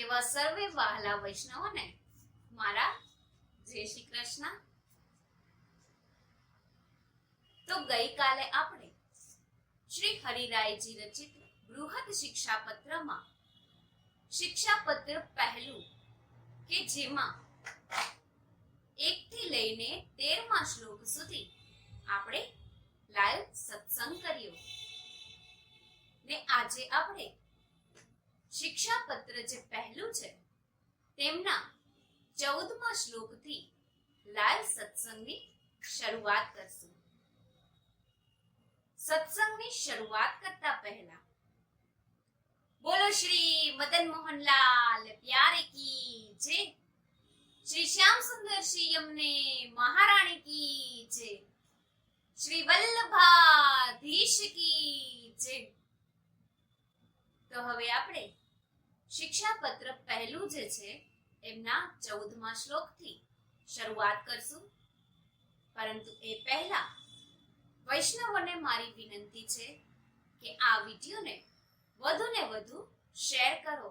એવા સર્વે વહાલા વૈષ્ણવોને મારા જય શ્રી કૃષ્ણ। તો ગઈકાલે આપણે શ્રી હરિરાયજી રચિત બૃહદ શિક્ષાપત્રમાં શિક્ષાપત્ર પહેલું કે જેમાં 1 થી લઈને 13મા શ્લોક સુધી આપણે લાઈવ સત્સંગ કર્યો ને આજે આપણે શિક્ષાપત્ર જે પહેલું છે તેમના 14મા શ્લોકથી લાઈવ સત્સંગની શરૂઆત કરશું। સત્સંગની શરૂઆત કરતા પહેલા બોલો શ્રી મદન મોહનલાલ પ્યારે કી જય, શ્રી શ્યામ સુંદર શ્રી યમને મહારાણી કી જય, શ્રી વલ્લભાધીશ કી જય। તો હવે આપણે શિક્ષાપત્ર પહેલું જે છે એમના 14મા શ્લોકથી શરૂઆત કરશું, પરંતુ એ પહેલા વૈષ્ણવોને મારી વિનંતી છે કે આ વિડીયોને વધુ ને વધુ શેર કરો,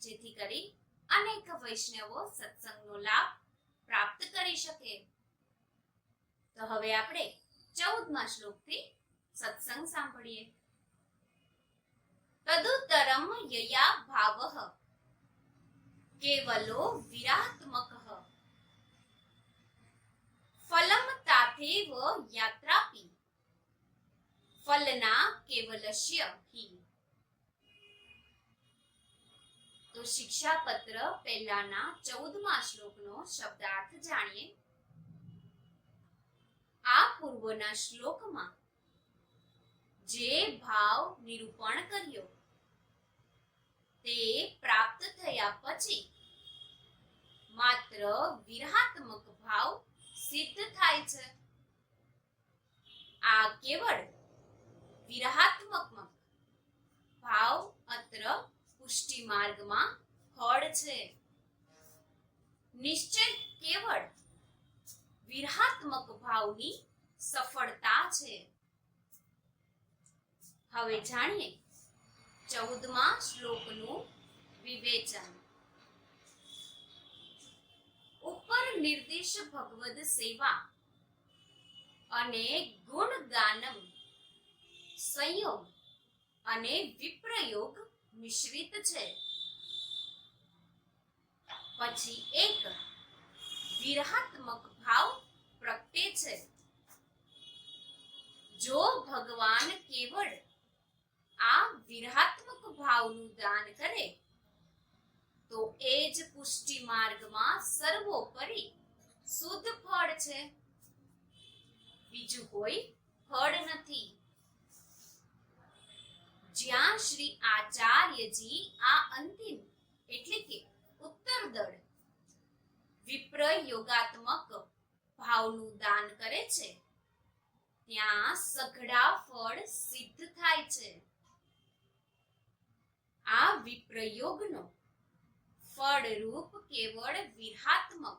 જેથી કરી અનેક વૈષ્ણવો સત્સંગનો લાભ પ્રાપ્ત કરી શકે। તો હવે આપણે 14મા શ્લોકથી સત્સંગ સાંભળીએ। તદુત્તરમ યયા ભાવઃ કેવલો વિરાત્મકઃ ફલમ તાથેવ યાત્રાપી ફલના કેવલસ્ય હિ। તો શિક્ષાપત્ર પહેલાના 14મા શ્લોકનો શબ્દાર્થ જાણીએ। આ પૂર્વના શ્લોકમાં જે ભાવ નિરૂપણ કર્યો તે પ્રાપ્ત થયા પછી માત્ર વિરહાત્મક ભાવ સિદ્ધ થાય છે। આ કેવળ વિરહાત્મક ભાવ અત્ર પુષ્ટિ માર્ગમાં ફળ છે। નિશ્ચય કેવળ વિરહાત્મક ભાવની સફળતા છે। હવે જાણીએ 14મા શ્લોકનું વિવેચન। ઉપર નિર્દેશ ભગવદ સેવા અને ગુણગાનમ સંયોગ અને વિપ્રયોગ મિશ્રિત છે। પછી એક વિરહાત્મક ભાવ પ્રગટે છે। જો ભગવાન કેવળ આ વિરહાત્મક ભાવનું દાન કરે તો એ જ પુષ્ટિ માર્ગમાં સર્વોપરી શુદ્ધ ફળ છે, બીજું કોઈ ફળ નથી। જ્યાં શ્રી આચાર્યજી આ અંતિમ એટલે કે ઉત્તરદળ વિપ્રયોગાત્મક ભાવનું દાન કરે છે ત્યાં સઘળા ફળ સિદ્ધ થાય છે। આ વિપ્રયોગનો ફળરૂપ કેવળ વિરહાત્મક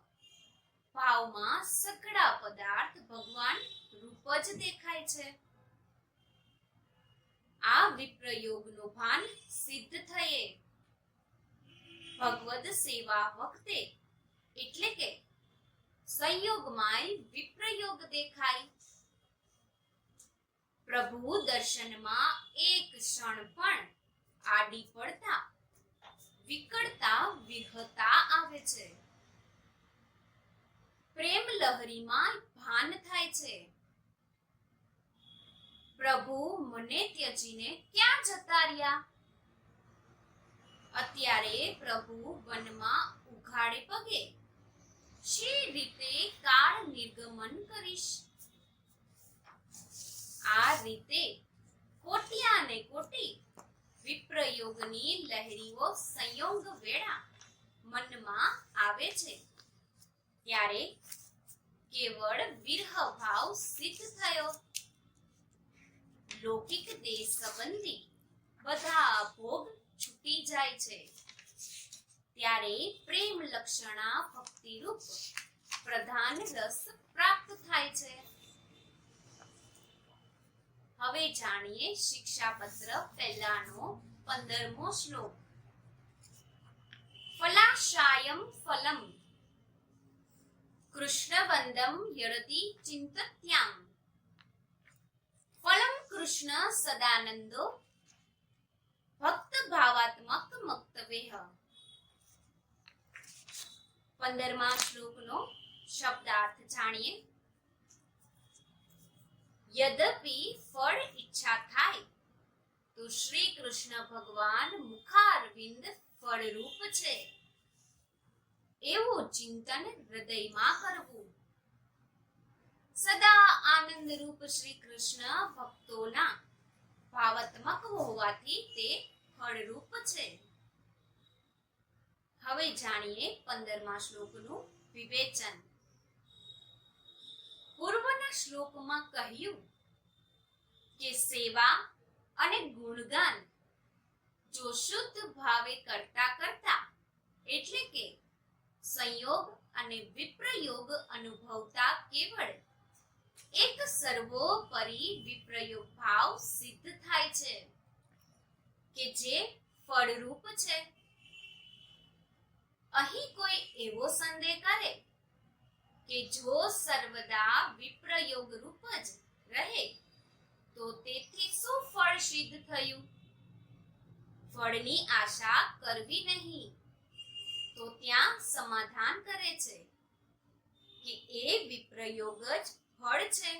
ભાવમાં સઘળા પદાર્થ ભગવાન રૂપ જ દેખાય છે। આ વિપ્રયોગનો ભાન સિદ્ધ થયે ભગવદ સેવા વખતે એટલે કે સંયોગમાંય વિપ્રયોગ દેખાય। પ્રભુ દર્શનમાં એક ક્ષણ પણ આડી પડતા વિકળતા વિહતા આવે છે। પ્રેમ લહરીમાં ભાન થાય છે, પ્રભુ મને ત્યજીને ક્યાં જતા રહ્યા? અત્યારે પ્રભુ વનમાં ઉઘાડે પગે શી રીતે કાળ નિર્ગમન કરીશ? આ રીતે કોટિયા ને કોટી વિપ્રયોગની લહેરીઓ સંયોગ વેળા મનમાં આવે છે ત્યારે કેવળ વિરહ ભાવ સિદ્ધ થયો। લૌકિક દેહ સંબંધી બધા ભોગ છૂટી જાય છે ત્યારે પ્રેમ લક્ષણા ભક્તિરૂપ પ્રધાન રસ પ્રાપ્ત થાય છે। હવે જાણીએ શિક્ષાપત્ર પહેલાનો 15મો શ્લોક। जिज्ञासायं फलम् कृष्णवन्दं यरति चिन्तत्याम् फलम कृष्ण सदानंदो भक्त भावात्मक मक्तव्य 15મા શ્લોકનો શબ્દાર્થ જાણીએ. યદ્યપિ ફળ ઈચ્છા થાય તો શ્રી કૃષ્ણ ભગવાન મુખારવિંદ ફળરૂપ છે એવું ચિંતન હૃદયમાં કરવું. સદા આનંદ રૂપ શ્રી કૃષ્ણ ભક્તોના ભાવાત્મક હોવાથી તે ફળરૂપ છે. હવે જાણીએ 15મા શ્લોકનું વિવેચન. પૂર્વના શ્લોકમાં કહ્યું કે સેવા અને ગુણગાન જો શુદ્ધ ભાવે કરતા કરતા એટલે કે સંયોગ અને વિપ્રયોગ અનુભવતા કેવળ એક સર્વોપરી વિપ્રયોગ ભાવ સિદ્ધ થાય છે કે જે ફળરૂપ છે. અહીં કોઈ એવો સંદેહ કરે કે જો સર્વદા વિપ્રયોગ રૂપ જ રહે તો તેથી શું ફળ સિદ્ધ થયું? ફળની આશા કરવી નહીં. તો ત્યાં સમાધાન કરે છે કે એ વિપ્રયોગ જ ફળ છે.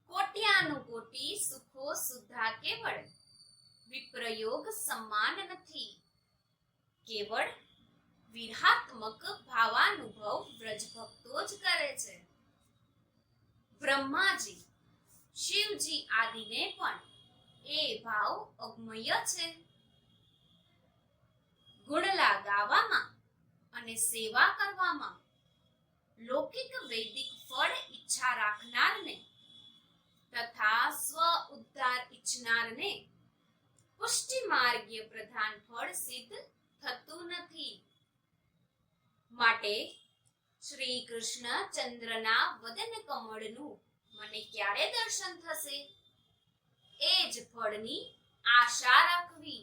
કોટ્યાનુકોટી સુખો સુદ્ધા કેવળ વિપ્રયોગ સમાન નથી. કેવળ વિરહાત્મક ભાવાનુભવ વ્રજ ભક્તો જ કરે છે. બ્રહ્માજી, શિવજી આદિને પણ એ ભાવ અગમ્ય છે. ગુણલા ગાવામાં અને સેવા કરવામાં લૌકિક વૈદિક ફળ ઈચ્છા રાખનારને તથા સ્વ ઉદ્ધાર ઈચ્છનારને પુષ્ટિ માર્ગીય પ્રધાન ફળ સિદ્ધ થતું નથી. માટે શ્રી કૃષ્ણ ચંદ્રના વદન કમળનું મને ક્યારે દર્શન થશે એ જ ફળની આશા રાખવી.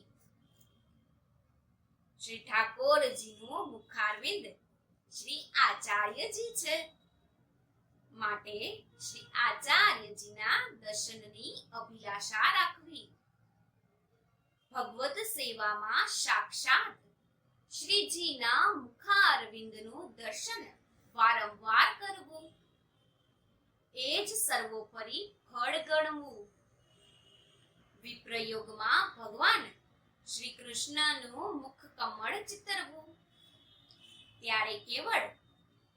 શ્રી ઠાકોરજીનું મુખારવિંદ શ્રી આચાર્યજી છે. માટે શ્રી આચાર્યજીના દર્શનની અભિલાષા રાખવી. ભગવત સેવામાં સાક્ષાત શ્રીજીના મુખારવિંદનું દર્શન વારંવાર કરવું એ જ સર્વોપરી ફળ ગણવું. વિપ્રયોગમાં ભગવાન શ્રી કૃષ્ણનું મુખ કમળ ચિતરવું ત્યારે કેવળ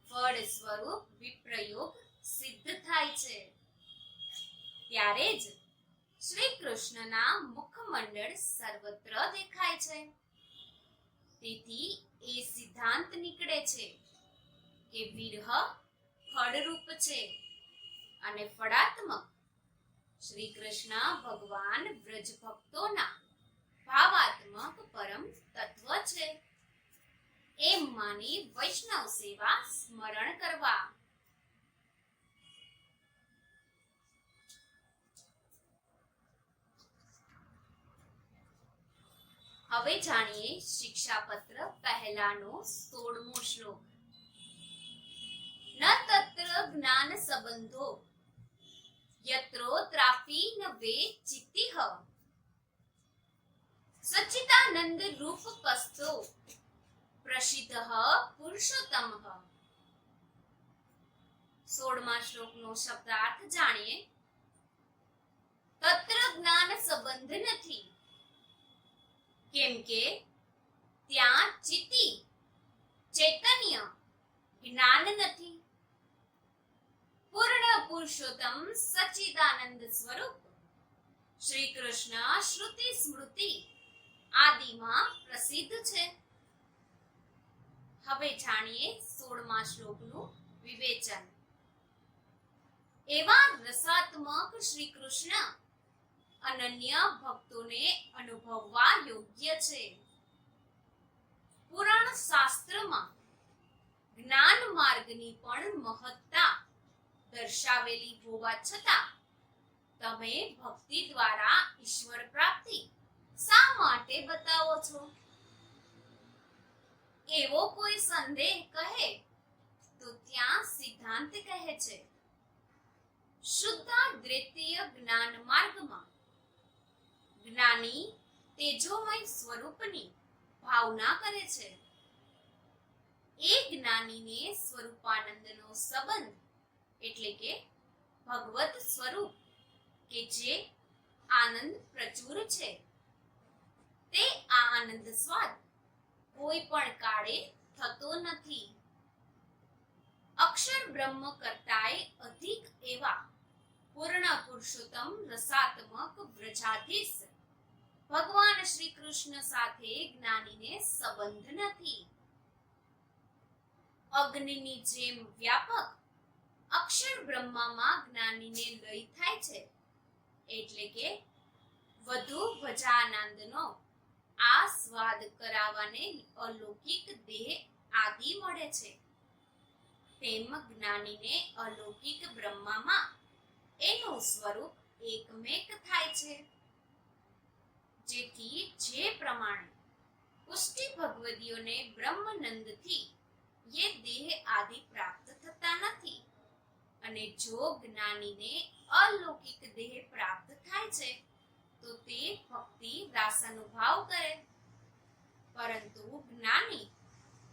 ફળ સ્વરૂપ વિપ્રયોગ સિદ્ધ થાય છે. ત્યારે જ શ્રી કૃષ્ણના મુખમંડળ સર્વત્ર દેખાય છે. તેથી એ સિદ્ધાંત નીકળે છે કે વિરહ ફળરૂપ છે અને ફળાત્મક શ્રી કૃષ્ણ ભગવાન વ્રજ ભક્તોના ભાવાત્મક પરમ તત્વ છે એમ માની વૈષ્ણવ સેવા સ્મરણ કરવા. હવે જાણીએ શિક્ષાપત્ર પહેલાનો 16મો શ્લોક. ન તત્ર જ્ઞાન સંબંધો યત્રો ત્રાપી ન વે ચિત્તિહ સચ્ચિદાનંદ રૂપ કસ્તો પ્રસિદ્ધ પુરુષોત્તમઃ. 16મા શ્લોકનો શબ્દાર્થ જાણીએ. તત્ર જ્ઞાન સંબંધ નથી કેમ કે ત્યાં ચિત્તિ ચૈતન્ય જ્ઞાન નથી. પૂર્ણ પુરુષોત્તમ સચ્ચિદાનંદ સ્વરૂપ શ્રી કૃષ્ણ શ્રુતિ સ્મૃતિ આદિમાં પ્રસિદ્ધ છે. હવે જાણીએ 16મા શ્લોકનું વિવેચન. એવા રસાત્મક શ્રી કૃષ્ણ અનન્ય ભક્તોને અનુભવવા યોગ્ય છે. પુરાણ શાસ્ત્રમાં જ્ઞાન માર્ગની પણ મહત્તા દર્શાવેલી હોવા છતાં તમે ભક્તિ દ્વારા ઈશ્વર પ્રાપ્તિ શા માટે બતાવો છો? એવો કોઈ સંદેહ કહે તો ત્યાં સિદ્ધાંત કહે છે, શુદ્ધાદ્વૈતીય જ્ઞાન માર્ગમાં જ્ઞાની તેજોમય સ્વરૂપની ભાવના કરે છે. એ જ્ઞાનીને સ્વરૂપાનંદનો સંબંધ એટલે કે ભગવત સ્વરૂપ કે જે આનંદ પ્રચુર છે, તે આ આનંદ સ્વાદ કોઈ પણ કાળે થતો નથી. અક્ષર બ્રહ્મ કરતાય અધિક એવા પૂર્ણ પુરુષોત્તમ રસાત્મક વ્રજાધીશ ભગવાન શ્રી કૃષ્ણ સાથે જ્ઞાનીને સંબંધ નથી. અગ્નિની જેમ વ્યાપક અક્ષર બ્રહ્મામાં જ્ઞાનીને લય થાય છે, એટલે કે વધુ ભજાનંદનો આ સ્વાદ કરાવવાને અલૌકિક દેહ આદિ મળે છે, તેમ જ્ઞાનીને અલૌકિક બ્રહ્મામાં એનું સ્વરૂપ એકમેક થાય છે. જેથી જે પ્રમાણે પુષ્ટિ ભગવદીઓને બ્રહ્મનંદથી ये देह आदि प्राप्त થતા નથી, અને જો જ્ઞાનીને અલૌકિક દેહ પ્રાપ્ત થાય છે તો તે ભક્તિ રાસાનુભાવ કરે, પરંતુ જ્ઞાની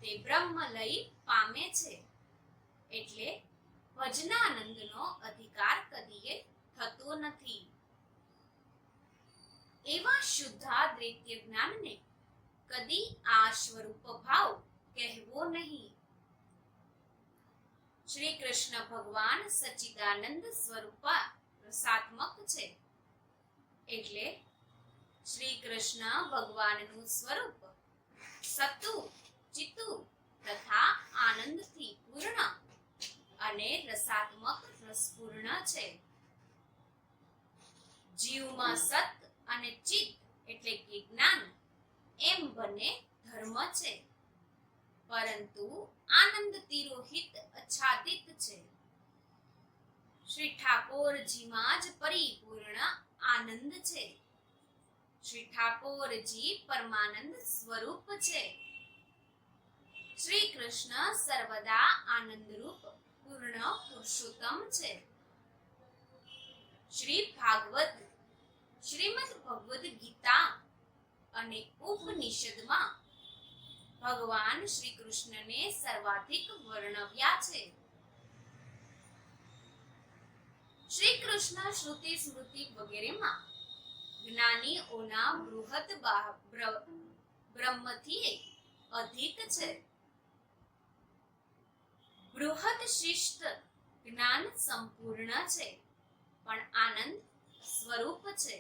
તે બ્રહ્મલય પામે છે, એટલે ભજનાનંદનો અધિકાર કદીએ થતો નથી. એવા શુદ્ધાદ્વૈતીય જ્ઞાનને કદી આ સ્વરૂપ ભાવ કહેવો નહીં. શ્રી કૃષ્ણ ભગવાન સચ્ચિદાનંદ સ્વરૂપા રસાત્મક છે, એટલે શ્રી કૃષ્ણ ભગવાનનું સ્વરૂપ સતુ ચિતુ તથા આનંદથી પૂર્ણ અને રસાત્મક રસપૂર્ણ છે. જીવમાં સત અને ચિત એટલે કે જ્ઞાન એમ બંને ધર્મ છે, પરંતુ આનંદ તિરોહિત આચ્છાદિત છે. શ્રી ઠાકોરજીમાં જ પરિપૂર્ણ આનંદ છે. શ્રી ઠાકોરજી પરમાનંદ સ્વરૂપ છે. શ્રી કૃષ્ણ સર્વદા આનંદરૂપ પૂર્ણ પુરુષોત્તમ છે. શ્રી ભાગવત શ્રીમદ ભગવદ ગીતા અને ઉપનિષદમાં ભગવાન શ્રી કૃષ્ણને સર્વાધિક વર્ણવ્યા છે. શ્રી કૃષ્ણ શ્રુતિ સ્મૃતિ વગેરેમાં જ્ઞાનીઓના બૃહદ બ્રહ્મથી અધિક છે. બૃહદ શિષ્ટ જ્ઞાન સંપૂર્ણ છે, પણ આનંદ સ્વરૂપ છે.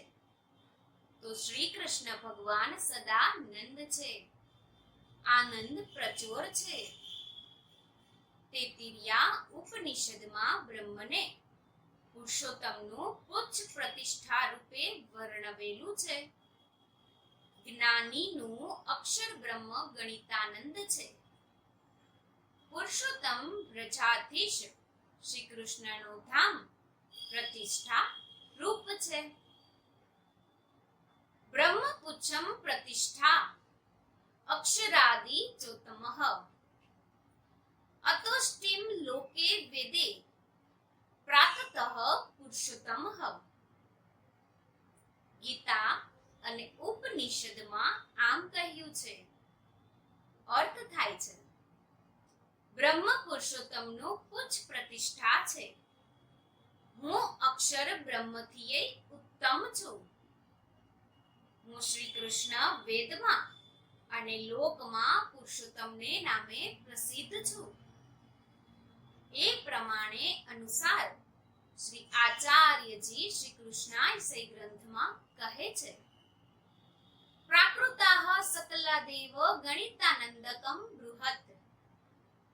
તો શ્રી કૃષ્ણ ભગવાન સદા નંદ છે, આનંદ પ્રચોર છે. તેતીરિયા ઉપનિષદમાં બ્રહ્મને પુરુષોત્તમનું ઉચ્ચ પ્રતિષ્ઠા રૂપે વર્ણવેલું છે. જ્ઞાનીનું અક્ષર બ્રહ્મ ગણિતાનંદ છે. પુરુષોત્તમ વ્રજાધીશ શ્રી કૃષ્ણનું ધામ પ્રતિષ્ઠા રૂપ છે. બ્રહ્મપુચ્છમ પ્રતિષ્ઠા અક્ષરાદિ ચોતમઃ અતોષ્ટિમ લોકે વેદે પ્રાતઃ પુરુષોત્તમઃ. ગીતા અને ઉપનિષદમાં આમ કહ્યું છે. અર્થ થાય છે, બ્રહ્મ પુરુષોત્તમનો ઉચ્ચ પ્રતિષ્ઠા છે. હું અક્ષર બ્રહ્મથી ઉત્તમ છું. હું શ્રી કૃષ્ણ વેદમાં અને લોકમાં પુરુષોત્તમને નામે પ્રસિદ્ધ છું. એ પ્રમાણે અનુસાર શ્રી આચાર્યજી શ્રી કૃષ્ણાય ગ્રંથમાં કહે છે, પ્રાકૃતાઃ સકલા દેવ ગણિતાનંદકમ બૃહત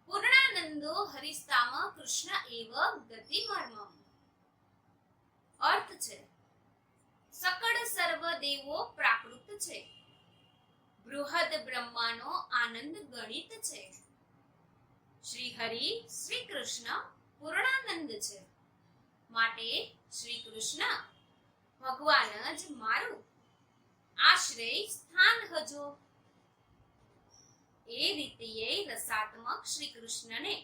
પૂર્ણાનંદો હરિસ્તામ કૃષ્ણ એવ ગતિમર્મમ. અર્થ છે, સકળ સર્વ દેવો પ્રાકૃત છે, બૃહદ બ્રહ્માનો આનંદ ગણિત છે. શ્રી હરિ શ્રી કૃષ્ણ પૂર્ણાનંદ છે, માટે શ્રી કૃષ્ણ ભગવાન જ મારું આશ્રય સ્થાન હજો. એ રીતે રસાત્મક શ્રી કૃષ્ણને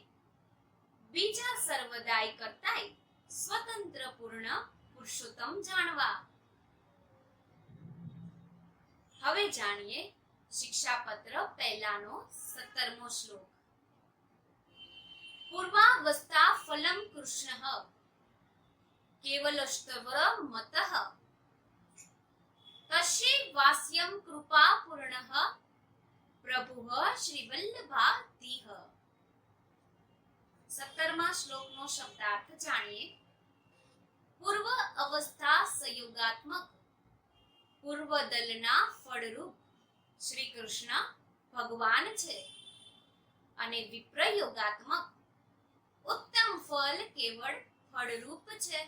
બીજા સર્વદાય કરતાય સ્વતંત્ર પૂર્ણ પુરુષોત્તમ જાણવા. હવે જાણીએ શિક્ષાપત્ર પહેલાનો 17મો શ્લોક. પૂર્વાવસ્થા ફલમ કૃષ્ણ કેવલસ્તવર મતઃ તસ્ય વાસ્યમ કૃપા પૂર્ણઃ પ્રભુઃ શ્રીવલ્લભાતિહ. 17મા શ્લોકનો શબ્દાર્થ જાણીએ. પૂર્વ અવસ્થા સંયોગાત્મક પૂર્વદલના ફળરૂપ શ્રી કૃષ્ણ ભગવાન છે અને વિપ્રયોગાત્મક ઉત્તમ ફળ કેવળ ફળરૂપ છે.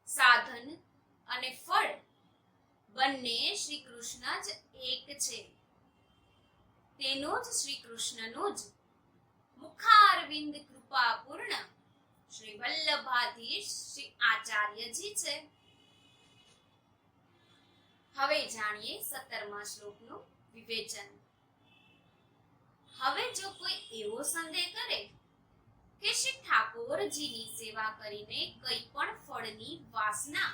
સાધન અને ફળ બંને શ્રી કૃષ્ણ જ એક છે. તેનું જ શ્રી કૃષ્ણનું જ મુખારવિંદ કૃપાપૂર્ણ શ્રી વલ્લભાધીશ શ્રી આચાર્યજી છે. હવે જાણીએ 17મા શ્લોકનું વિવેચન. હવે જો કોઈ એવો સંદેહ કરે કે શ્રી ઠાકોરજીની સેવા કરીને કંઈ પણ ફળની વાસના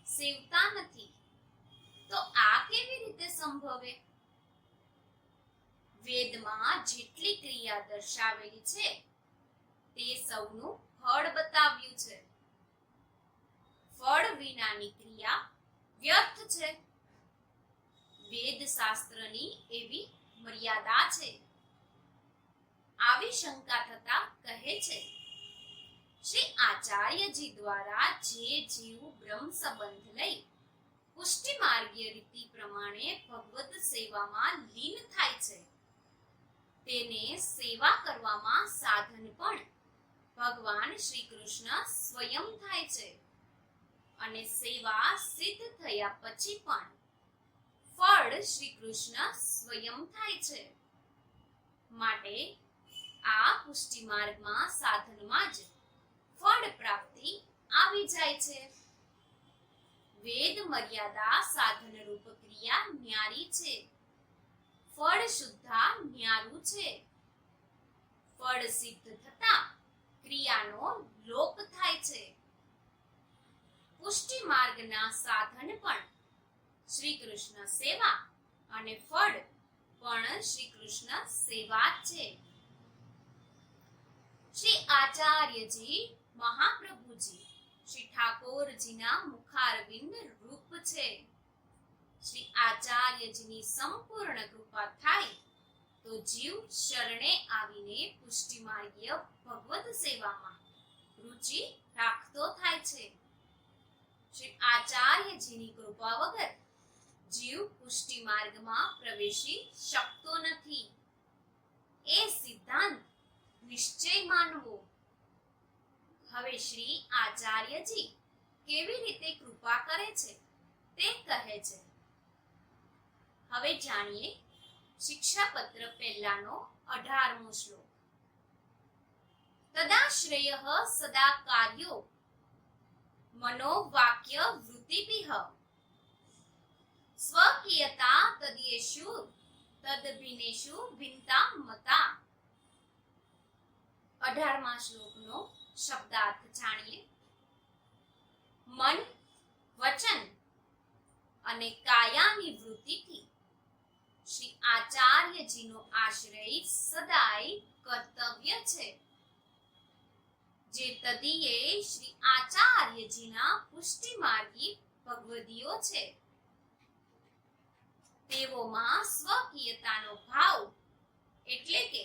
સેવતા નથી, તો આ કેવી રીતે સંભવે? વેદમાં જેટલી ક્રિયા દર્શાવેલી છે તે સૌનું ફળ બતાવ્યું છે. ફળ વિનાની ક્રિયા વ્યર્થ છે. વેદ શાસ્ત્રની એવી મર્યાદા છે. આવી શંકા થતા કહે છે, શ્રી આચાર્યજી દ્વારા જે જીવ બ્રહ્મ સંબંધ લઈ પુષ્ટિ માર્ગીય રીતિ પ્રમાણે ભગવત સેવામાં લીન થાય છે, તેને સેવા કરવામાં સાધન પણ ભગવાન શ્રી કૃષ્ણ સ્વયં થાય છે અને સેવા સિદ્ધ થયા પછી પણ ફળ શ્રી કૃષ્ણ સ્વયં થાય છે. માટે આ પુષ્ટિ માર્ગમાં સાધનમાં જ ફળ પ્રાપ્તિ આવી જાય છે. વેદ મર્યાદા સાધન રૂપ ક્રિયા ન્યારી છે, ફળ શુદ્ધા ન્યારું છે. ફળ સિદ્ધ થતા ક્રિયાનો લોપ થાય છે. પુષ્ટિ માર્ગના સાધન પણ શ્રી કૃષ્ણ સેવા અને ફળ પણ શ્રી કૃષ્ણ સેવા છે. શ્રી આચાર્યજી મહાપ્રભુજી શ્રી ઠાકોરજીના મુખારવિંદ રૂપ છે. શ્રી આચાર્યજીની સંપૂર્ણ કૃપા થાય તો જીવ શરણે આવીને પુષ્ટિ માર્ગીય ભગવત સેવામાં રુચિ રાખતો થાય છે. શ્રી આચાર્યજીની કૃપા વગર જીવ પુષ્ટિ માર્ગમાં પ્રવેશી શકતો નથી. એ સિદ્ધાંત નિશ્ચય માનવો. હવે શ્રી આચાર્યજી કેવી રીતે કૃપા કરે છે તે કહે છે. હવે જાણીએ શિક્ષાપત્ર પહેલાનો 18મો શ્લોક. તદાશ્રયઃ સદા કાર્યો મનોવાક્ય વૃત્તિભિઃ સ્વકીયતા તદ્યેષુ તદભિન્નેષુ ભિન્નતા મતા. 18મા શ્લોકનો શબ્દાર્થ જાણીએ. મન, વચન અને કાયાની વૃત્તિથી શ્રી આચાર્યજીનો આશ્રય સદાય કર્તવ્ય છે. જે તદીય શ્રી આચાર્યજીના પુષ્ટિ માર્ગી ભગવદીઓ છે, તેઓમાં સ્વકીયતાનો ભાવ એટલે કે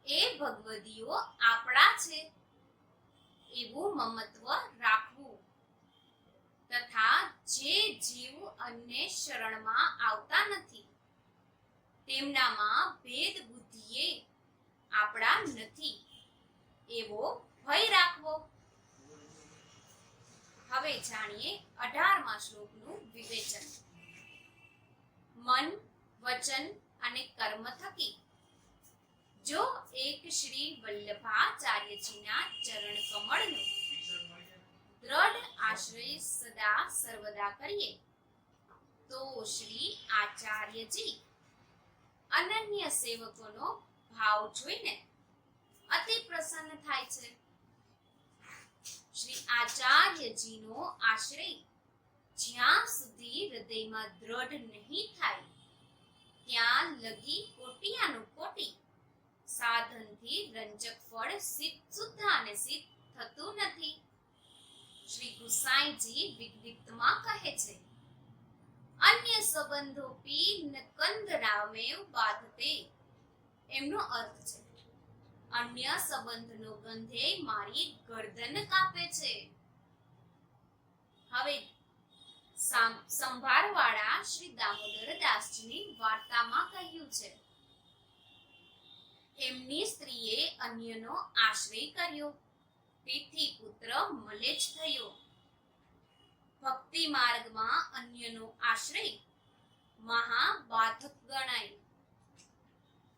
એ ભગવદીઓ આપણા છે એવું મમત્વ રાખવું તથા જે જીવ અન્ય શરણમાં આવતા નથી તેમનામાં ભેદ બુદ્ધિએ આપણા નથી એવો ભય રાખવો. હવે જાણીએ 18મા શ્લોકનું વિવેચન. મન, વચન અને કર્મ થકી જો એક શ્રી વલ્લભાચાર્યજીના ચરણ કમળનો દ્રઢ આશ્રય સદા સર્વદા કરીએ તો શ્રી આચાર્યજી અનન્ય સેવકોનો ભાવ જોઈને અતિ પ્રસન્ન થાય છે. શ્રી આચાર્યજીનો આશ્રય જ્યાં સુધી હૃદયમાં દ્રઢ નહીં થાય ત્યાં લગી કોટિયાનું કોટી સાધનથી રંજક ફળ શુદ્ધ સિદ્ધ થતું નથી. શ્રી ગુસાઈજી વિગવિતમાં કહે છે, અન્ય સંબંધો પી કંદરામેવ બાધતે. એમનો અર્થ છે, અન્ય સંબંધનો ગંધે મારી ગરદન કાપે છે. હવે સંભારવાળા શ્રી દામોદરદાસજીની વાર્તામાં કહ્યું છે, એમની સ્ત્રીએ અન્યનો આશ્રય કર્યો, તેથી પુત્ર મલેચ્છ થયો. ભક્તિ માર્ગમાં અન્યનો આશ્રય મહાબાધક ગણાય.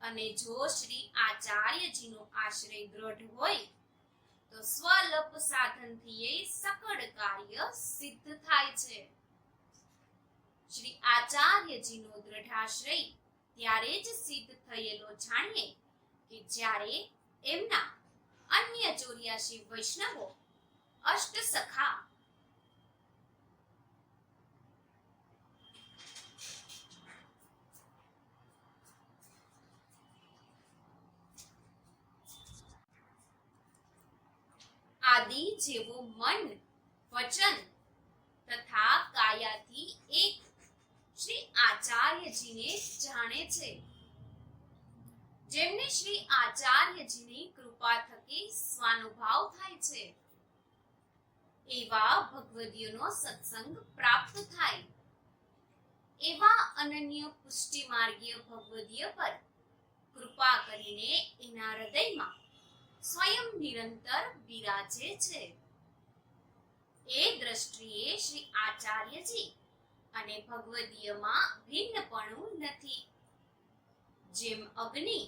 અને જો શ્રી આચાર્યજીનો આશ્રય દ્રઢ હોય તો સ્વલ્પ સાધનથી સકળ કાર્ય સિદ્ધ થાય છે. શ્રી આચાર્યજીનો દ્રઢાશ્રય ત્યારે જ સિદ્ધ થયેલો જાણીએ કે જ્યારે એમના અન્ય 84 વૈષ્ણવો અષ્ટ સખા આદિ જેવો મન, વચન તથા કાયાથી એક શ્રી આચાર્યજીને જાણે છે. જેમને શ્રી આચાર્યજીની કૃપા થકી સ્વાનુભાવ થાય છે, એવા ભગવદીઓનો સત્સંગ પ્રાપ્ત થાય. એવા અનન્ય પુષ્ટિ માર્ગીય ભગવદીય પર કૃપા કરીને એના હૃદયમાં સ્વયં નિરંતર બિરાજે છે. એ દ્રષ્ટિએ શ્રી આચાર્યજી અને ભગવદીયમાં ભિન્નપણું નથી. જેમ અગ્નિ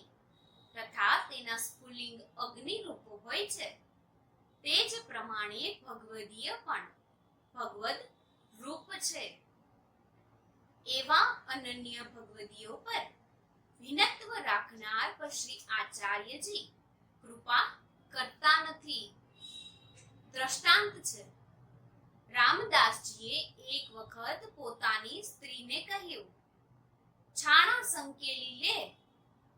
તથા તેના સ્ફુલિંગ અગ્નિ રૂપો હોય છે, તે જ પ્રમાણે ભગવદીય પણ ભગવદ રૂપ છે. એવા અનન્ય ભગવદીઓ પર ભિન્નત્વ રાખનાર પર શ્રી આચાર્યજી કૃપા કરતા નથી. દ્રષ્ટાંત છે, રામદાસજીએ એક વખત પોતાની સ્ત્રીને કહ્યું, છાણા સંકેલી લે,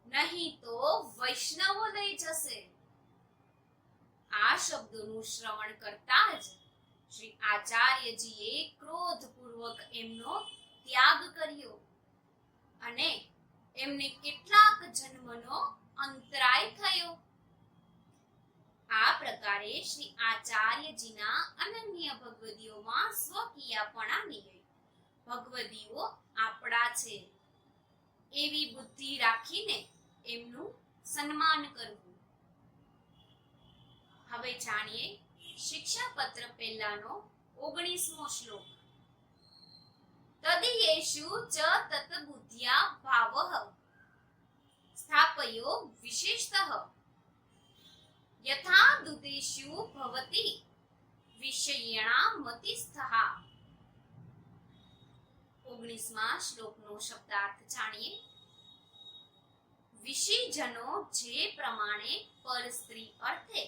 નહીં તો વૈષ્ણવો લઈ જશે. આ શબ્દોનું શ્રવણ કરતા જ શ્રી આચાર્યજીએ ક્રોધપૂર્વક એમનો ત્યાગ કર્યો અને એમને કેટલાક જન્મનો અંતરાય થયો. આ પ્રકારે શ્રી આચાર્યજીના અનન્ય ભગવદીઓમાં સ્વકીયાપણાની ભગવદીઓ આપણા છે એવી બુદ્ધિ રાખીને એમનું સન્માન કરવું. હવે જાણીએ શિક્ષાપત્ર પહેલાનો 19મો શ્લોક. તદિયેષુ ચ તત બુદ્ધ્યા ભાવઃ સ્થાપયો વિશેષતઃ યથા દુદેષુ ભવતિ વિષયણા મતિસ્થઃ. 19મા શ્લોકનો શબ્દાર્થ જાણીએ. વિષયજનો જે પ્રમાણે પર સ્ત્રી અર્થે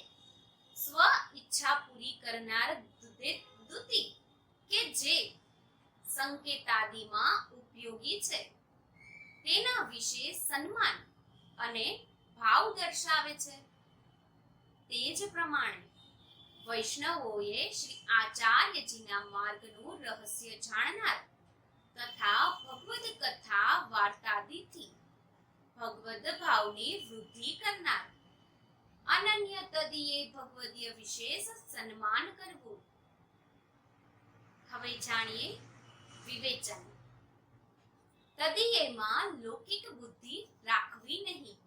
સ્વ ઈચ્છા પૂરી કરનાર દૂતી કે જે સંકેતાદિમાં ઉપયોગી છે, તેના વિશે સન્માન અને ભાવ દર્શાવે છે, તે જ પ્રમાણે વૈષ્ણવોએ શ્રી આચાર્યજીના માર્ગનું રહસ્ય જાણનાર તથા ભગવદ કથા વાર્તાદિથી ભગવદ ભાવની વૃદ્ધિ કરનાર અનન્ય તદીય ભગવદીય વિશેષ સન્માન કરવું. હવે જાણીએ વિવેચન. તદીયમાં લૌકિક બુદ્ધિ રાખવી નહીં.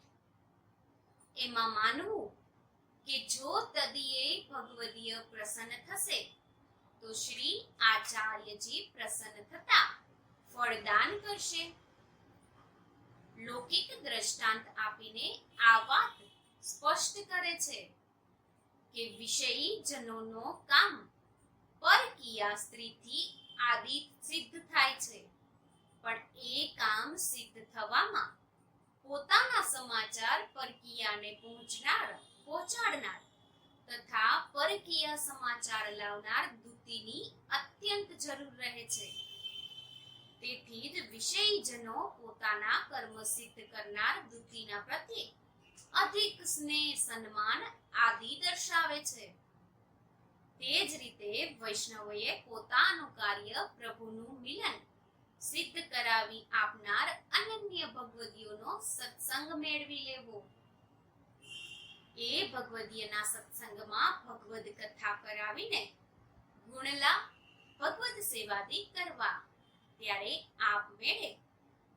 એમાં માનવું કે જો તદીય ભગવદીય પ્રસન્ન થશે તો શ્રી આચાર્યજી પ્રસન્ન થતા ફળદાન કરશે. લૌકિક દ્રષ્ટાંત આપીને આ વાત સ્પષ્ટ કરે છે કે વિષયી જનોનો કામ પરકીયા સ્ત્રીથી આદિ સિદ્ધ થાય છે, પણ એ કામ સિદ્ધ થવામાં પોતાના સમાચાર પરકીયાને પહોંચાડનાર તથા પરકીય સમાચાર લાવનાર દૂતીની અત્યંત જરૂર રહે છે. તેથી જ વિષયીજનો પોતાના કર્મ સિદ્ધ કરનાર દૂતીના પ્રત્યે અધિક સ્નેહ સન્માન આદિ દર્શાવે છે. તે જ રીતે વૈષ્ણવોએ પોતાનું કાર્ય પ્રભુનું મિલન સિદ્ધ કરાવી આપનાર અનન્ય ભગવદીઓનો સત્સંગ મેળવી લેવો. એ ભગવદીયના સત્સંગમાં ભગવદ કથા કરાવીને ગુણલા ભગવદ સેવાદી કરવા. ત્યારે આપમેળે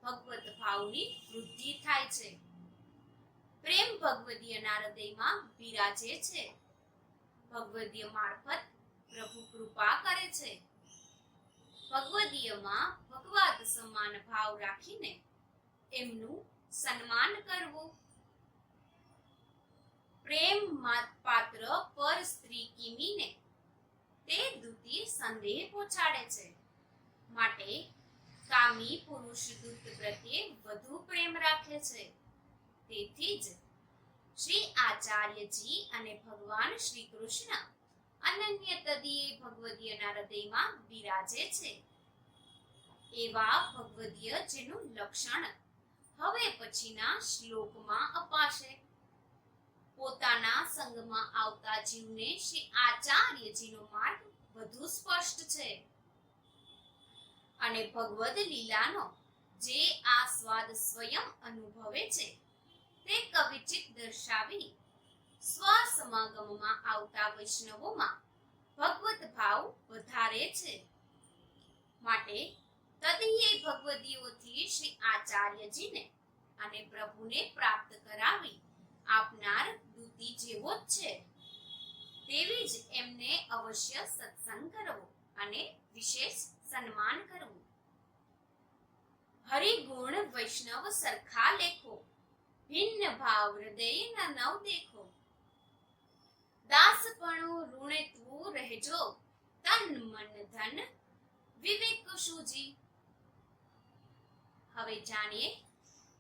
ભગવત ભાવની વૃદ્ધિ થાય છે. પ્રેમ ભગવદીયના હૃદયમાં બિરાજે છે. ભગવદીય મારફત પ્રભુ કૃપા કરે છે. ભગવદીયમાં ભગવત સમાન ભાવ રાખીને એમનું સન્માન કરવું. પ્રેમ પાત્ર પર સ્ત્રી કિમીને તે દૂતી સંદેહ પહોંચાડે છે. માટે કામી પુરુષ દૂત પ્રત્યે વધુ પ્રેમ રાખે છે. તેથી જ શ્રી આચાર્યજી અને ભગવાન શ્રી કૃષ્ણ અનન્ય તદીય ભગવદીયના હૃદયમાં બિરાજે છે. એવા ભગવદીય જેનું લક્ષણ હવે પછીના શ્લોકમાં અપાશે. પોતાના સંગમાં આવતા જીવને શ્રી આચાર્યજીનો માર્ગ વધુ સ્પષ્ટ છે અને ભગવદ લીલાનો જે આસ્વાદ સ્વયં અનુભવે છે તે કવિચિત દર્શાવી સ્વસમાગમમાં આવતા વૈષ્ણવોમાં ભગવત ભાવ વધારે છે. માટે તદીય ભગવદીઓથી શ્રી આચાર્યજીને અને પ્રભુને પ્રાપ્ત કરાવી આપનાર દૂતી જેવો જ છે. તેવી જ એમને અવશ્ય સત્સંગ કરવો અને વિશેષ સન્માન કરવું. હરિગુણ વૈષ્ણવ સરખા લેખો, ભિન્ન ભાવ હૃદય નવ દેખો. દાસપણું ઋણેતું રહેજો, તન મન ધન વિવેક સૂજી. હવે જાણીએ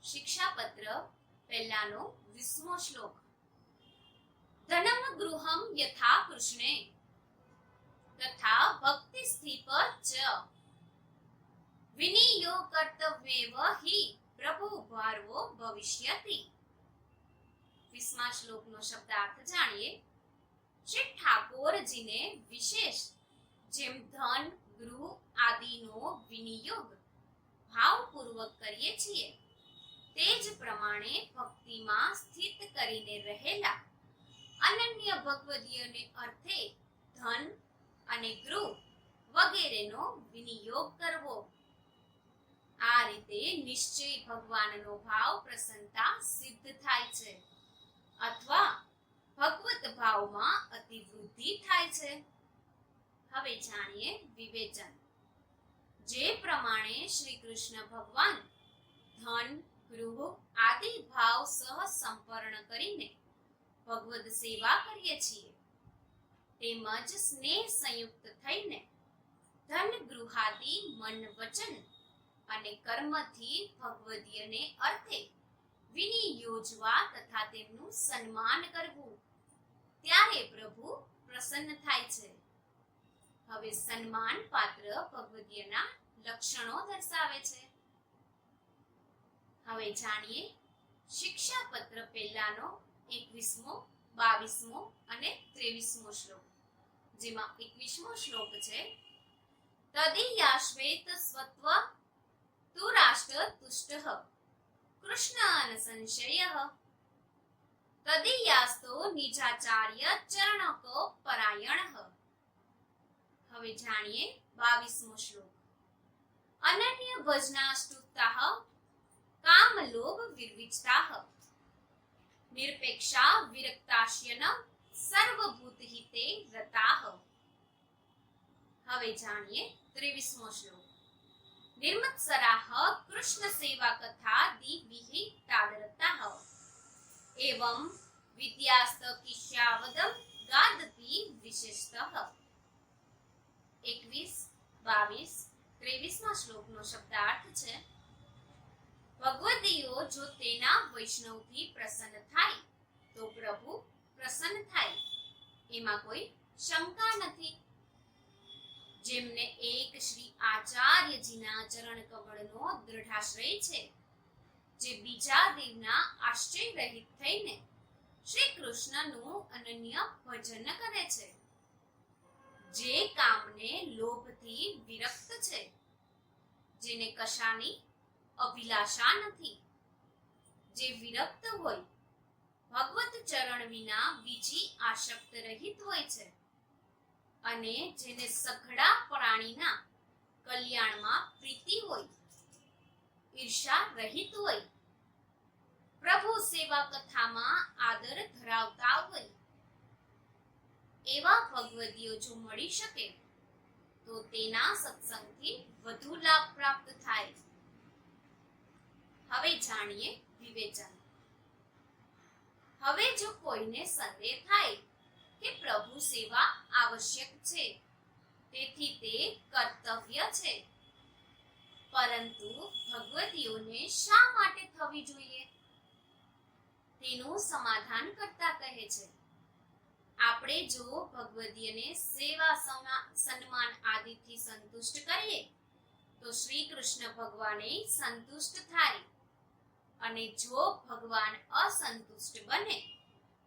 શિક્ષાપત્ર પહેલાનો 20મો શ્લોક. ધનમ ગૃહમ યથા કૃષ્ણે તથા ભક્તિ સ્થિપ ચ વિનિયો કર્તવ્યેવ હિ પ્રભુ ભાર્વો ભવિષ્યતિ. 20મા શ્લોકનો શબ્દાર્થ જાણીએ. શ્રી ઠાકોરજીને વિશેષ જેમ ધન ગૃહ આદિનો વિનિયોગ ભાવપૂર્વક કરીએ છીએ તે જ પ્રમાણે ભક્તિમાં સ્થિત કરીને રહેલા અનન્ય ભગવદીયને અર્થે ધન અને ગૃહ વગેરેનો વિનિયોગ કરવો. આ રીતે નિશ્ચય ભગવાનનો ભાવ પ્રસન્નતા સિદ્ધ થાય છે અથવા ભગવત ભાવમાં અતિવૃદ્ધિ થાય છે. હવે જાણીએ વિવેચન. જે પ્રમાણે શ્રી કૃષ્ણ ભગવાન ધન ગૃહ આદિ ભાવ સહ સંપર્ણ કરીને ભગવદ સેવા કરીએ છીએ તેમજ સ્નેહ સંયુક્ત થઈને ધન ગૃહાદિ મન વચન અને કર્મથી ભગવદીયને અર્થે વિનિયોજવા તથા તેમનું સન્માન કરવું ત્યારે પ્રભુ પ્રસન્ન થાય છે. હવે સન્માન પાત્ર ભગવદીયના લક્ષણો દર્શાવે છે. હવે જાણીએ શિક્ષાપત્ર પહેલાનો 21મો, 22મો અને 23મો શ્લોક. જેમાં 21મો શ્લોક છે. તદીયાશ્વેત સ્વત્વ તુ રાષ્ટ્ર તુષ્ટઃ કૃષ્ણ સંશયઃ તદીયાસ્તો નિજાચાર્ય ચરણકો પરાયણઃ. હવે જાણીએ 22મો શ્લોક. અનન્ય ભજનાષ્ટુતાઃ કામ લોભ વિર્વિચતાઃ નિરપેક્ષા વિરક્તાશ્યન સર્વભૂત હિતે રતાઃ. હવે જાણીએ 23મો શ્લોક. નિર્મત્સરાઃ કૃષ્ણ સેવા કથા દિવિહિ તાદરતાઃ એવં વિદ્યાસ્ત કિશ્યાવદમ ગાદતિ વિશેષતઃ. 21, 22, 23મા શ્લોકનો શબ્દાર્થ છે. ભગવદીઓ જો તેના વૈષ્ણવથી પ્રસન્ન થાય તો પ્રભુ પ્રસન્ન થાય, એમાં કોઈ શંકા નથી. જેમને એક શ્રી આચાર્યજીના ચરણ કમળનો દૃઢાશ્રય છે, જે બીજા દેવના આશ્રય રહિત થઈને શ્રી કૃષ્ણનું અનન્ય ભજન કરે છે, જે કામને લોભથી વિરક્ત છે, જેને કશાની અભિલાષા નથી, જે વિરક્ત હોય, ભગવત ચરણ વિના બીજી આસક્ત રહિત હોય છે, અને જેને સઘળા પ્રાણીના કલ્યાણમાં પ્રીતિ હોય, ઈર્ષા રહિત હોય, પ્રભુ સેવા કથામાં આદર ધરાવતા હોય, એવા ભગવદીઓ જો મળી શકે તો તેના સત્સંગથી વધુ લાભ પ્રાપ્ત થાય. હવે જાણીએ વિવેચન. હવે જો કોઈને સંદેહ થાય કે પ્રભુ સેવા આવશ્યક છે, તેથી તે કર્તવ્ય છે, પરંતુ ભગવદીઓને શા માટે થવી જોઈએ, તેનું સમાધાન કરતા કહે છે, આપણે જો ભગવદીઓને સેવા સન્માન આદિથી સંતુષ્ટ કરીએ તો શ્રી કૃષ્ણ ભગવાને સંતુષ્ટ થાય, અને જો ભગવાન અસંતુષ્ટ બને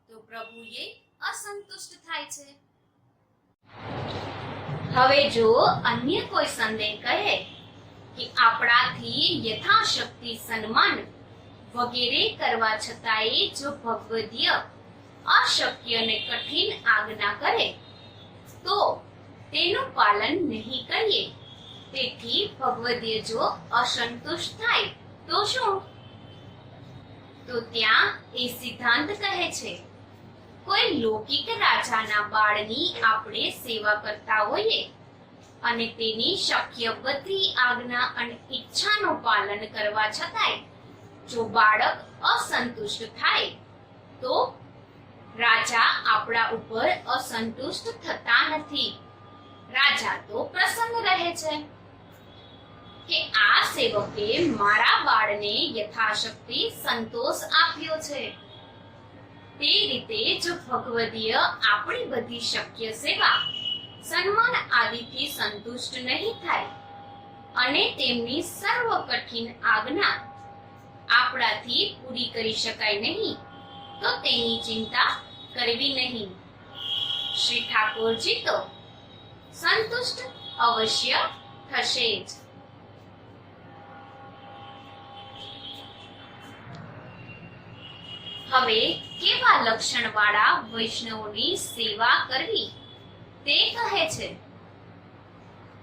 તો પ્રભુએ અસંતુષ્ટ થાય છે. હવે જો અન્ય કોઈ સંદેહ કહે કે આપણાથી યથાશક્તિ સન્માન વગેરે કરવા છતાંય જો ભગવદીય અશક્ય અને કઠિન આજ્ઞા કરે તો તેનું પાલન નહીં કરીએ, તેથી ભગવદીય જો અસંતુષ્ટ થાય તો શું? તો ત્યાં એ સિદ્ધાંત કહે છે, કોઈ લૌકિક રાજાના બાળની આપણે સેવા કરતા હોઈએ અને તેની શક્ય બધી આજ્ઞા અને ઈચ્છાનું પાલન કરવા છતાંય જો બાળક અસંતુષ્ટ થાય તો રાજા આપણા ઉપર અસંતુષ્ટ થતા નથી. રાજા તો પ્રસન્ન રહે છે કે આ સેવકે મારા બાળને યથાશક્તિ સંતોષ આપ્યો છે. તે રીતે જો ભગવદીય આપણી બધી શક્ય સેવા સન્માન આદિથી સંતુષ્ટ નહીં થાય અને તેમની સર્વ કઠિન આજ્ઞા આપણાથી પૂરી કરી શકાય નહીં તો તેની ચિંતા કરવી નહીં. શ્રી ઠાકોરજી તો સંતુષ્ટ અવશ્ય થશે જ. હવે કેવા લક્ષણ વાળા વૈષ્ણવોની સેવા કરવી તે કહે છે.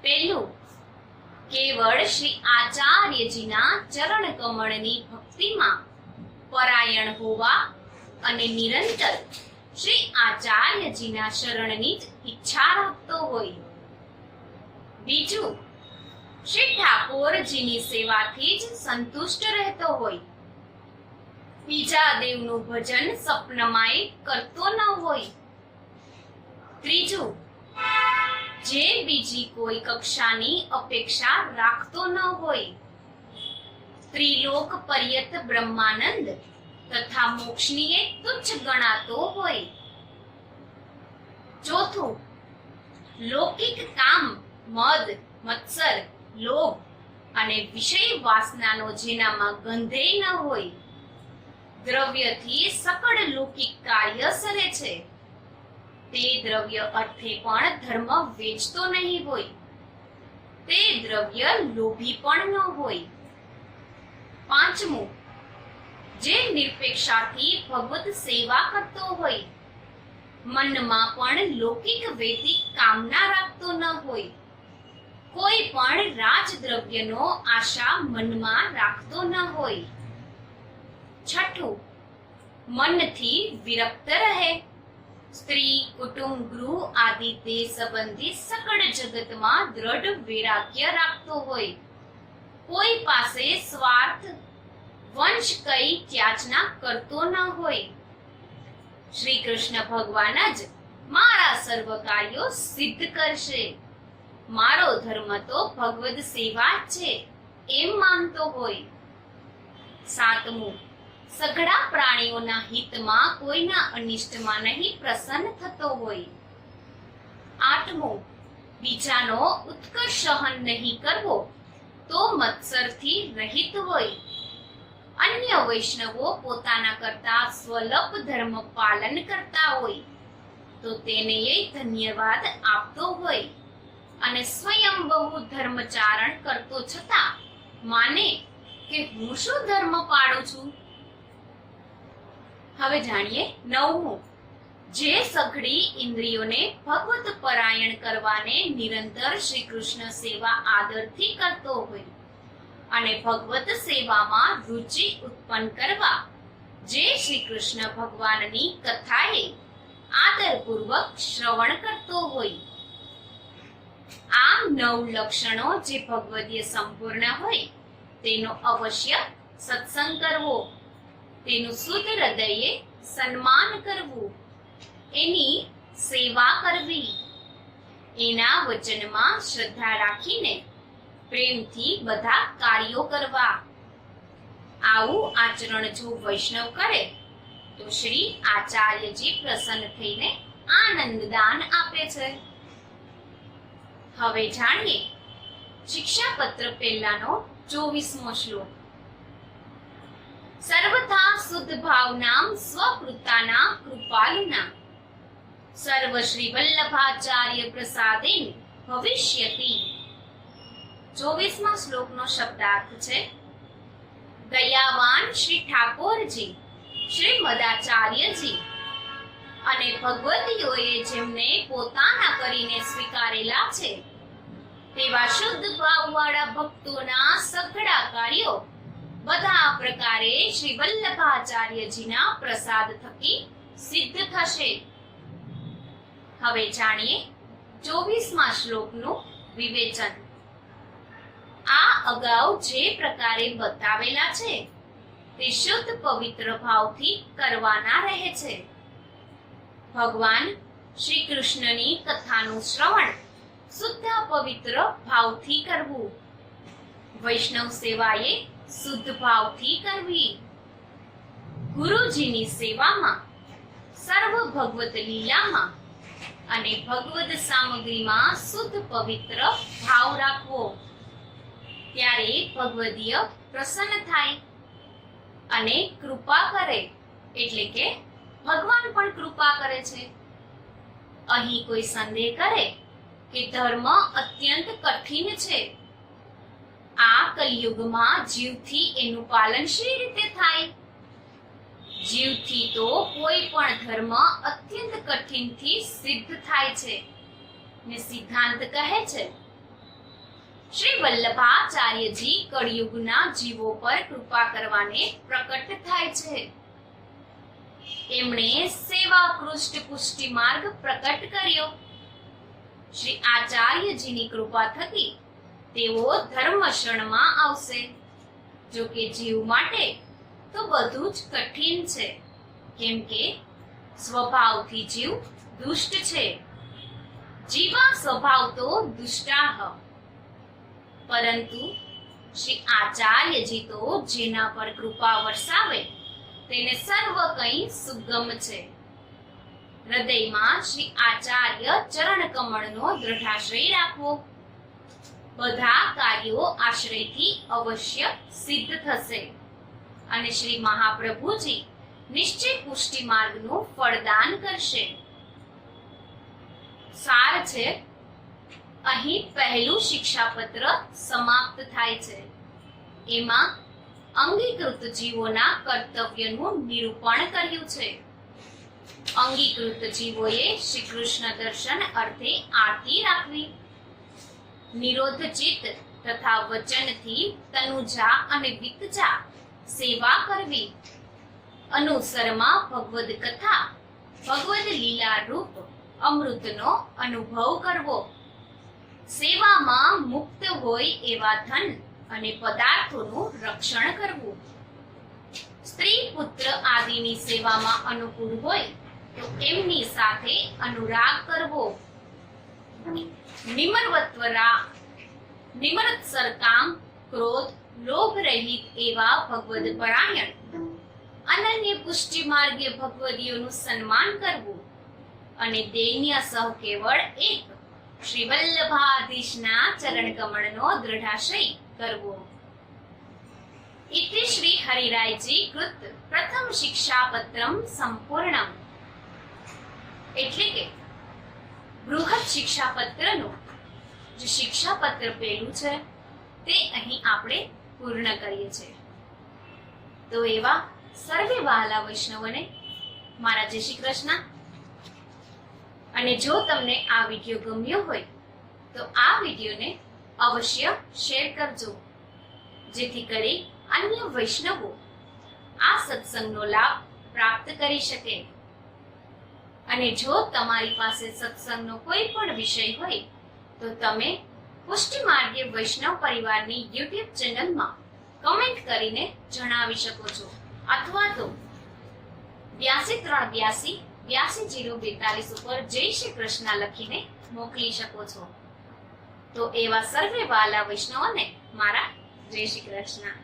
પહેલું, કેવળ શ્રી આચાર્યજીના ચરણ કમળની ભક્તિમાં પરાયણ હોવા અને નિરંતર શ્રી આચાર્યજીના શરણની જ ઈચ્છા રાખતો હોય. બીજું, શ્રી ઠાકોરજીની સેવાથી જ સંતુષ્ટ રહેતો હોય, બીજા દેવનું ભજન સપનમાંય કરતો ન હોય. ત્રીજું, જે બીજી કોઈ કક્ષાની અપેક્ષા રાખતો ન હોય, ત્રિલોક પર્યત બ્રહ્માનંદ તથા મોક્ષની તુચ્છ ગણાતો હોય. ચોથું, લૌકિક કામ, મદ, મત્સર, લોભ અને વિષય વાસનાનો જેનામાં ગંધેય ન હોય, દ્રવ્યથી સકળ લૌકિક કાર્ય સરે છે, તે દ્રવ્ય અર્થે પણ ધર્મ વેચતો નહીં હોય, તે દ્રવ્ય લોભી પણ ન હોય. પાંચમું, જે નિરપેક્ષાથી ભગવત સેવા કરતો હોય, મનમાં પણ લૌકિક વૈદિક કામના રાખતો ન હોય, કોઈ પણ રાજદ્રવ્યનો આશા મનમાં રાખતો ન હોય. છઠ્ઠું, મનથી વિરક્ત રહે, સ્ત્રી, કુટુંબ, ગૃહ આદિ તે સંબંધી સકળ જગતમાં દ્રઢ વૈરાગ્ય રાખતો હોય, કોઈ પાસે સ્વાર્થ વંશ કઈ યાચના કરતો ન હોય. શ્રી કૃષ્ણ ભગવાન જ મારા સર્વ કાર્યો સિદ્ધ કરશે, મારો ધર્મ તો ભગવદ સેવા જ છે એમ માનતો હોય. સાતમું, સઘળા પ્રાણીઓના હિતમાં કોઈના અનિષ્ટમાં નહીં પ્રસન્ન થતો હોય. આઠમું, બીજાનો ઉત્કર્ષ સહન નહીં કરવો તો મત્સરથી રહિત હોય. અન્ય વૈષ્ણવો પોતાના કરતા સ્વલ્પ ધર્મ પાલન કરતા હોય તો તેને ધન્યવાદ આપતો હોય અને સ્વયં બહુ ધર્મચારણ કરતો છતાં માને કે હું શું ધર્મ પાળું છું. હવે જાણીએ નવમું, જે સઘળી ઇન્દ્રિયોને ભગવત પરાયણ કરવાને નિરંતર શ્રી કૃષ્ણ સેવા આદરથી કરતો હોય અને ભગવત સેવામાં રુચિ ઉત્પન્ન કરવા જે શ્રી કૃષ્ણ ભગવાનની કથાએ આદરપૂર્વક શ્રવણ કરતો હોય. આ 9 લક્ષણો જે ભગવદીય સંપૂર્ણ હોય તેનો અવશ્ય સત્સંગ કરવો, તેનું શુદ્ધ હૃદયે સન્માન કરવું, એની સેવા કરવી, એના વચનમાં શ્રદ્ધા રાખીને પ્રેમથી બધા કાર્યો કરવા. આવું આચરણ જો વૈષ્ણવ કરે તો શ્રી આચાર્યજી પ્રસન્ન થઈને આનંદદાન આપે છે. હવે જાણીએ શિક્ષાપત્ર પહેલાનો 24મો શ્લોક. સર્વથા શુદ્ધ ભાવનામ સ્વકૃતાના કૃપાલુના સર્વ શ્રી વલ્લભાચાર્ય પ્રસાદેન ભવિષ્યતિ. 24મા શ્લોકનો શબ્દાર્થ છે, દયાવાન શ્રી ઠાકોરજી, શ્રી મદાચાર્યજી અને ભગવતીઓએ જેમને પોતાના કરીને સ્વીકારેલા છે તેવા શુદ્ધ ભાવવાળા ભક્તોના સઘળા કાર્યો બધા પ્રકારે શ્રી વલ્લભાચાર્યજીના પ્રસાદ થકી સિદ્ધ થશે. હવે જાણીએ 24મા શ્લોકનું વિવેચન. આ અગાઉ જે પ્રકારે બતાવેલા છે તે શુદ્ધ પવિત્ર ભાવથી કરવાના રહે છે. ભગવાન શ્રી કૃષ્ણની કથાનું શ્રવણ શુદ્ધ પવિત્ર ભાવથી કરવું, વૈષ્ણવ સેવાએ શુદ્ધ ભાવથી કરવી, ગુરુજીની સેવામાં, સર્વ ભગવત લીલામાં અને ભગવદ સામગ્રીમાં શુદ્ધ પવિત્ર ભાવ રાખવો. ત્યારે ભગવદીય પ્રસન્ન થાય અને કૃપા કરે, એટલે કે ભગવાન પણ કૃપા કરે છે. અહીં કોઈ સંદેહ કરે કે ધર્મ અત્યંત કઠિન છે, આ કલિયુગમાં જીવથી એનું પાલન શી રીતે થાય? જીવથી તો કોઈ પણ ધર્મ અત્યંત કઠિનથી સિદ્ધ થાય છે ને સિદ્ધાંત કહે છે શ્રી વલ્લભાચાર્યજી કળિયુગના જીવો પર કૃપા કરવાને પ્રકટ થાય છે. એમણે સેવા કૃષ્ટ પુષ્ટિ માર્ગ પ્રકટ કર્યો. શ્રી આચાર્યજીની કૃપા થકી તેઓ ધર્મ શરણમાં આવશે. જો કે જીવ માટે તો બધું જ કઠિન છે, કેમ કે સ્વભાવથી જીવ દુષ્ટ છે. જીવા સ્વભાવ તો દુષ્ટાહ, પરંતુ શ્રી આચાર્યજી તો જેના પર કૃપા વરસાવે તેને સર્વ કંઈ સુગમ છે. હૃદયમાં શ્રી આચાર્ય ચરણ કમળનો દ્રઢાશ્રય રાખવો. બધા કાર્યો આશ્રયથી અવશ્ય સિદ્ધ થશે અને શ્રી મહાપ્રભુજી નિશ્ચય પુષ્ટિ માર્ગનું ફળદાન કરશે. સાર છે, અહીં પહેલું શિક્ષાપત્ર સમાપ્ત થાય છે. એમાં અંગીકૃત જીવોના કર્તવ્યનું નિરૂપણ કર્યું છે. અંગીકૃત જીવોએ શ્રી કૃષ્ણ દર્શન અર્થે આરતી રાખવી, નિરોધ ચિત્ત તથા વચનથી તનુજા અને વિતજા સેવા કરવી, અનુસરમાં ભગવદ કથા ભગવદ લીલા રૂપ અમૃતનો અનુભવ કરવો, સેવામાં મુક્ત હોય એવા ધન અને પદાર્થોનું રક્ષણ કરવું, સ્ત્રી પુત્ર આદિની સેવામાં અનુકૂળ હોય તો એમની સાથે અનુરાગ કરવો, નિમરવત્વરા નિમરત સરકામ ક્રોધ લોભ રહિત એવા ભગવદ પરાયણ અનન્ય પુષ્ટિ માર્ગે ભગવદીઓનું સન્માન કરવું અને દૈન્ય સહ કેવળ એક શ્રી વલ્લભાધીશના ચરણ કમળનો દૃઢાશય કરવો. ઇતિ શ્રી હરિરાયજી કૃત પ્રથમ શિક્ષાપત્રમ સંપૂર્ણમ. એટલે કે બૃહદ શિક્ષાપત્રનું જે શિક્ષાપત્ર પહેલું છે તે અહીં આપણે પૂર્ણ કરીએ છીએ. તો એવા સર્વે વહાલા વૈષ્ણવોને મારા જય શ્રી કૃષ્ણ. અને જો તમને આ વિડીયો ગમ્યો હોય તો આ વિડીયોને અવશ્ય શેર કરજો, જેથી કરી અન્ય વૈષ્ણવો આ સત્સંગનો લાભ પ્રાપ્ત કરી શકે. અને જો તમારી પાસે સત્સંગનો કોઈ પણ વિષય હોય તો તમે પુષ્ટિ માર્ગે વૈષ્ણવ પરિવારની YouTube ચેનલમાં કમેન્ટ કરીને જણાવી શકો છો, અથવા તો 8238280042 ઉપર જય શ્રી કૃષ્ણ લખીને મોકલી શકો છો. તો એવા સર્વે વાલા વૈષ્ણવોને મારા જય શ્રી કૃષ્ણ.